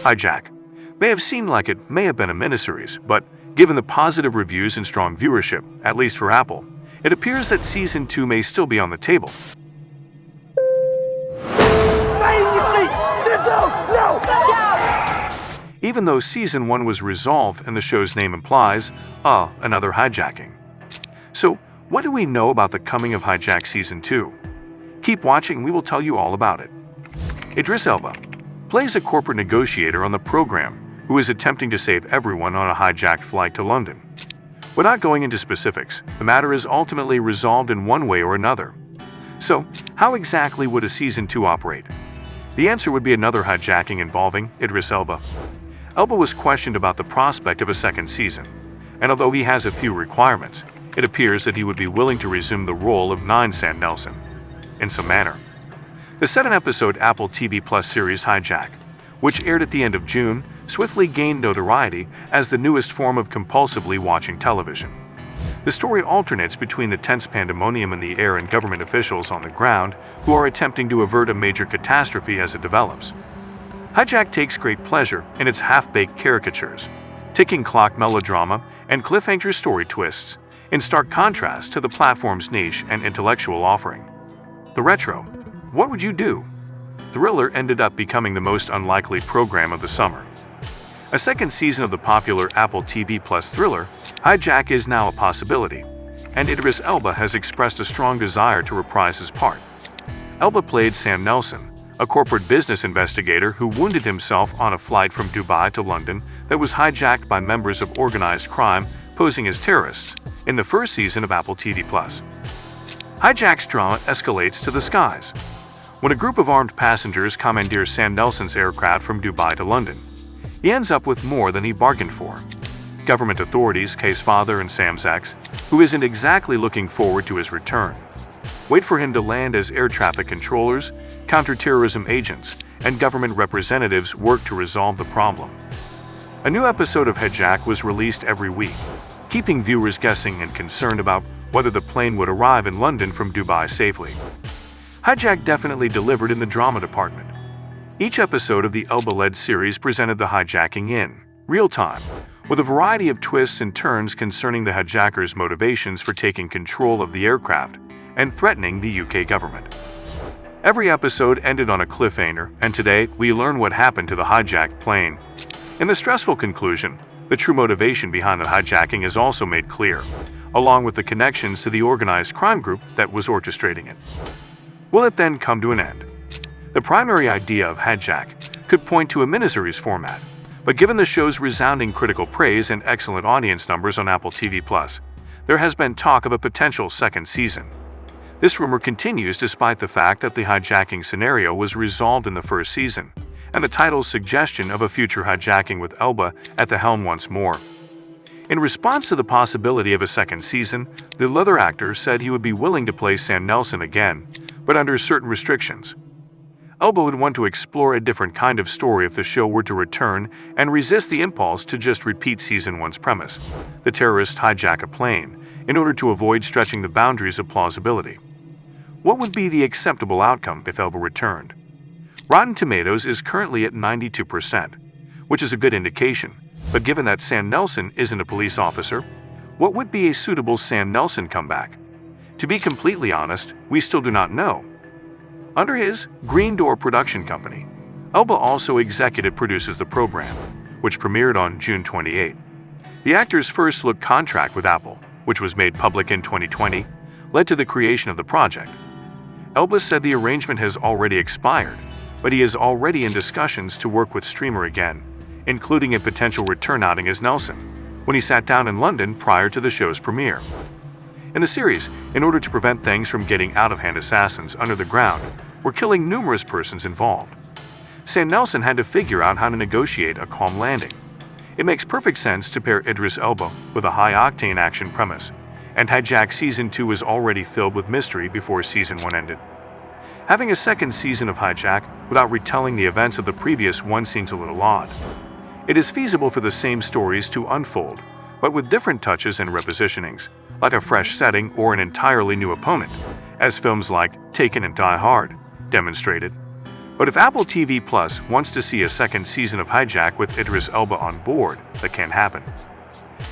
Hijack may have seemed like it may have been a miniseries, but given the positive reviews and strong viewership, at least for Apple, it appears that Season 2 may still be on the table. Stay in your seats! No! Down! Even though Season 1 was resolved and the show's name implies, another hijacking. So, what do we know about the coming of Hijack Season 2? Keep watching, we will tell you all about it. Idris Elba plays a corporate negotiator on the program who is attempting to save everyone on a hijacked flight to London. Without going into specifics, the matter is ultimately resolved in one way or another. So, how exactly would a Season 2 operate? The answer would be another hijacking involving Idris Elba. Elba was questioned about the prospect of a second season, and although he has a few requirements, it appears that he would be willing to resume the role of Sam Nelson in some manner. The 7-episode Apple TV Plus series Hijack, which aired at the end of June, swiftly gained notoriety as the newest form of compulsively watching television. The story alternates between the tense pandemonium in the air and government officials on the ground who are attempting to avert a major catastrophe as it develops. Hijack takes great pleasure in its half-baked caricatures, ticking clock melodrama, and cliffhanger story twists, in stark contrast to the platform's niche and intellectual offering. The retro, What Would You Do? Thriller ended up becoming the most unlikely program of the summer. A second season of the popular Apple TV Plus thriller, Hijack, is now a possibility, and Idris Elba has expressed a strong desire to reprise his part. Elba played Sam Nelson, a corporate business investigator who wounded himself on a flight from Dubai to London that was hijacked by members of organized crime posing as terrorists in the first season of Apple TV Plus. Hijack's drama escalates to the skies when a group of armed passengers commandeer Sam Nelson's aircraft from Dubai to London. He ends up with more than he bargained for. Government authorities case father and Sam's ex, who isn't exactly looking forward to his return. Wait for him to land as air traffic controllers, counterterrorism agents, and government representatives work to resolve the problem. A new episode of Hijack was released every week, keeping viewers guessing and concerned about whether the plane would arrive in London from Dubai safely. Hijack definitely delivered in the drama department. Each episode of the Elba-led series presented the hijacking in real time, with a variety of twists and turns concerning the hijackers' motivations for taking control of the aircraft and threatening the UK government. Every episode ended on a cliffhanger, and today we learn what happened to the hijacked plane. In the stressful conclusion, the true motivation behind the hijacking is also made clear, along with the connections to the organized crime group that was orchestrating it. Will it then come to an end? The primary idea of Hijack could point to a miniseries format, but given the show's resounding critical praise and excellent audience numbers on Apple TV Plus, there has been talk of a potential second season. This rumor continues despite the fact that the hijacking scenario was resolved in the first season, and the title's suggestion of a future hijacking with Elba at the helm once more. In response to the possibility of a second season, the leather actor said he would be willing to play Sam Nelson again, but under certain restrictions. Elba would want to explore a different kind of story if the show were to return and resist the impulse to just repeat Season 1's premise, the terrorists hijack a plane, in order to avoid stretching the boundaries of plausibility. What would be the acceptable outcome if Elba returned? Rotten Tomatoes is currently at 92%, which is a good indication, but given that Sam Nelson isn't a police officer, what would be a suitable Sam Nelson comeback? To be completely honest, we still do not know. Under his Green Door production company, Elba also executive produces the program, which premiered on June 28. The actor's first look contract with Apple, which was made public in 2020, led to the creation of the project. Elba said the arrangement has already expired, but he is already in discussions to work with Streamer again, including a potential return outing as Nelson, when he sat down in London prior to the show's premiere. In the series, in order to prevent things from getting out of hand, assassins under the ground were killing numerous persons involved. Sam Nelson had to figure out how to negotiate a calm landing. It makes perfect sense to pair Idris Elba with a high-octane action premise, and Hijack Season 2 was already filled with mystery before Season 1 ended. Having a second season of Hijack without retelling the events of the previous one seems a little odd. It is feasible for the same stories to unfold, but with different touches and repositionings, like a fresh setting or an entirely new opponent, as films like Taken and Die Hard demonstrated. But if Apple TV Plus wants to see a second season of Hijack with Idris Elba on board, that can't happen.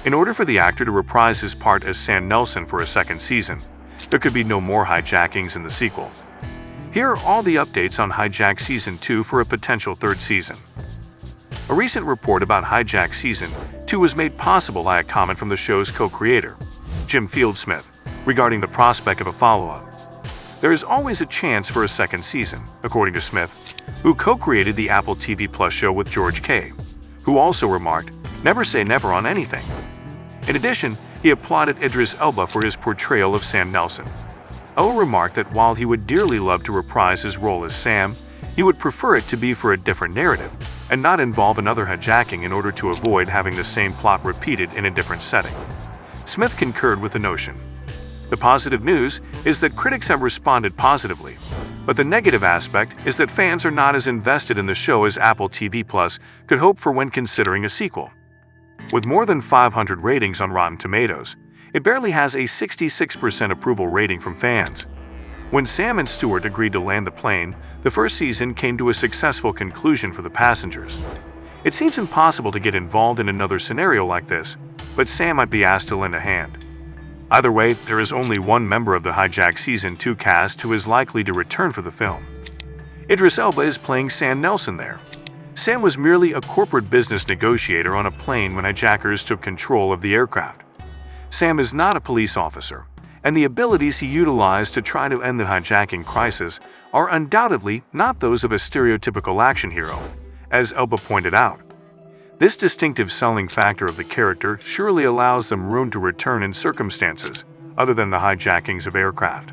In order for the actor to reprise his part as Sam Nelson for a second season, there could be no more hijackings in the sequel. Here are all the updates on Hijack Season 2 for a potential third season. A recent report about Hijack Season 2 was made possible by a comment from the show's co-creator, Jim Fieldsmith, regarding the prospect of a follow-up. There is always a chance for a second season, according to Smith, who co-created the Apple TV Plus show with George Kay, who also remarked, "Never say never on anything." In addition, he applauded Idris Elba for his portrayal of Sam Nelson. Elba remarked that while he would dearly love to reprise his role as Sam, he would prefer it to be for a different narrative and not involve another hijacking in order to avoid having the same plot repeated in a different setting. Smith concurred with the notion. The positive news is that critics have responded positively, but the negative aspect is that fans are not as invested in the show as Apple TV Plus could hope for when considering a sequel. With more than 500 ratings on Rotten Tomatoes, it barely has a 66% approval rating from fans. When Sam and Stewart agreed to land the plane, the first season came to a successful conclusion for the passengers. It seems impossible to get involved in another scenario like this, but Sam might be asked to lend a hand. Either way, there is only one member of the Hijack Season 2 cast who is likely to return for the film. Idris Elba is playing Sam Nelson there. Sam was merely a corporate business negotiator on a plane when hijackers took control of the aircraft. Sam is not a police officer, and the abilities he utilized to try to end the hijacking crisis are undoubtedly not those of a stereotypical action hero, as Elba pointed out. This distinctive selling factor of the character surely allows them room to return in circumstances other than the hijackings of aircraft.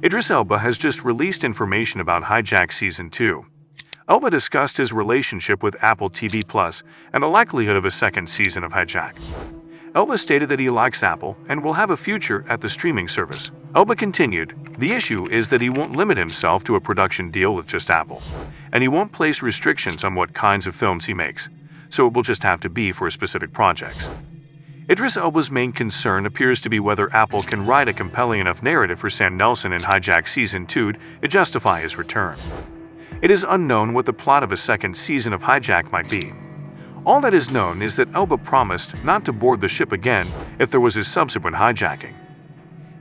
Idris Elba has just released information about Hijack Season 2. Elba discussed his relationship with Apple TV Plus and the likelihood of a second season of Hijack. Elba stated that he likes Apple and will have a future at the streaming service. Elba continued, "The issue is that he won't limit himself to a production deal with just Apple, and he won't place restrictions on what kinds of films he makes, so it will just have to be for specific projects." Idris Elba's main concern appears to be whether Apple can write a compelling enough narrative for Sam Nelson in Hijack Season 2 to justify his return. It is unknown what the plot of a second season of Hijack might be. All that is known is that Elba promised not to board the ship again if there was a subsequent hijacking.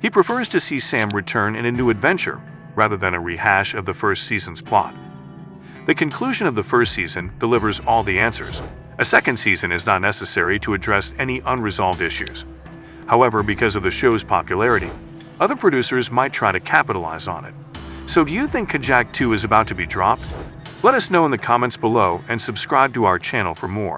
He prefers to see Sam return in a new adventure rather than a rehash of the first season's plot. The conclusion of the first season delivers all the answers. A second season is not necessary to address any unresolved issues. However, because of the show's popularity, other producers might try to capitalize on it. So do you think Hijack 2 is about to be dropped? Let us know in the comments below and subscribe to our channel for more.